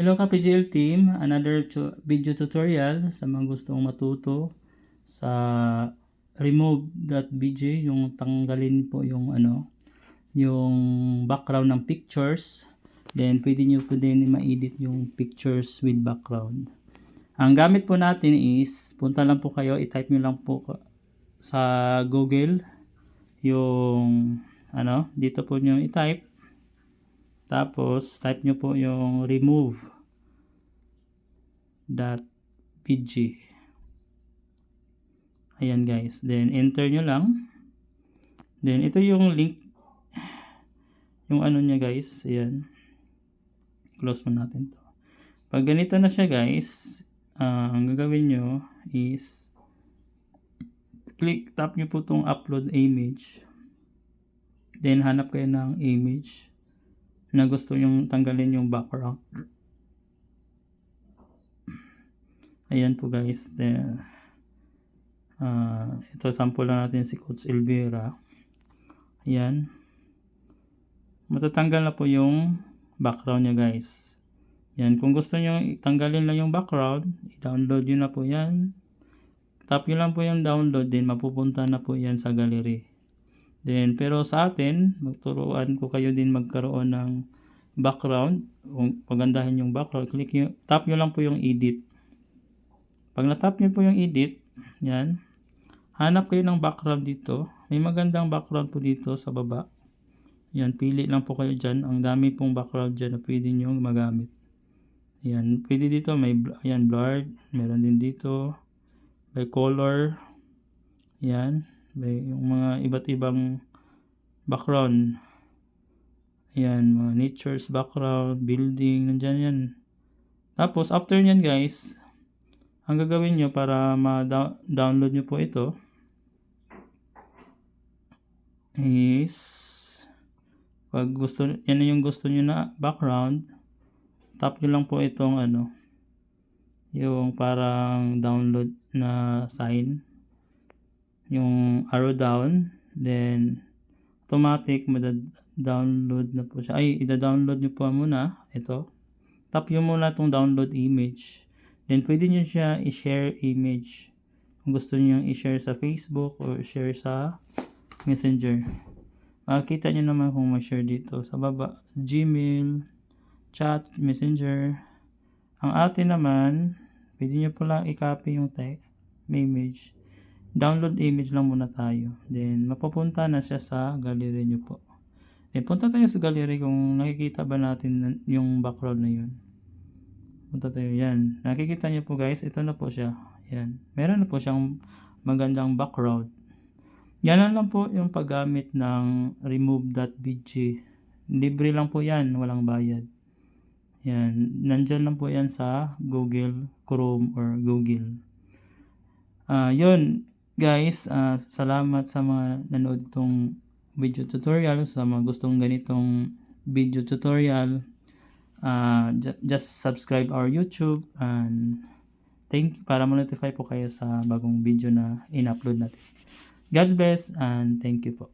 Hello ka-PGL team, another video tutorial sa mga gustong matuto sa remove.bg, yung tanggalin po yung yung background ng pictures. Then pwede nyo po din ma-edit yung pictures with background. Ang gamit po natin is, punta lang po kayo, i-type nyo lang po sa Google yung dito po nyo i-type. Tapos type nyo po yung remove.pg. Ayan guys, then enter nyo lang. Then ito yung link, yung nya guys. Ayan, close mo natin to. Pag ganito na siya guys, ang gagawin nyo is tap nyo po itong upload image. Then hanap kayo ng image na gusto nyong tanggalin yung background. Ayan po guys. Then, ito sample lang natin si Coach Elvira. Ayan. Matatanggal na po yung background niya guys. Yan. Kung gusto nyo tanggalin lang yung background, i-download nyo na po yan. Tap nyo lang po yung download, then mapupunta na po yan sa gallery. Then, pero sa atin, magturuan ko kayo din magkaroon ng background. Kung pagandahin yung background, tap nyo lang po yung edit. Pag na-tap nyo po yung edit, yan, hanap kayo ng background dito. May magandang background po dito sa baba. Yan, pili lang po kayo dyan. Ang dami pong background dyan na pwede nyo magamit. Yan, pwede dito, may ayan, blurred. Meron din dito, by color. Yan, yung mga iba't ibang background. Ayan, mga nature's background, building, nandyan yan. Tapos, after nyan guys, ang gagawin nyo para ma-download nyo po ito is, pag yan na yung gusto nyo na background, tap nyo lang po itong yung parang download na sign, yung arrow down, then automatic download na po siya. Ay, ida-download nyo po muna ito. Tap nyo muna itong download image. Then pwede nyo siya i-share image. Kung gusto nyo i-share sa Facebook or share sa Messenger. Makikita nyo naman kung ma-share dito sa baba. Gmail, chat, Messenger. Ang atin naman, pwede nyo po lang i-copy yung image. Download image lang muna tayo. Then, mapupunta na siya sa gallery nyo po. Then, punta tayo sa gallery kung nakikita ba natin yung background na yun. Punta tayo. Yan. Nakikita nyo po guys, ito na po siya. Yan. Meron na po siyang magandang background. Yan lang po yung paggamit ng remove.bg. Libre lang po yan. Walang bayad. Yan. Nandyan lang po yan sa Google Chrome or Google. Yun. Guys, salamat sa mga nanood tong video tutorial. Sa mga gustong ganitong video tutorial, just subscribe our YouTube and para ma-notify po kayo sa bagong video na in-upload natin. God bless and thank you po.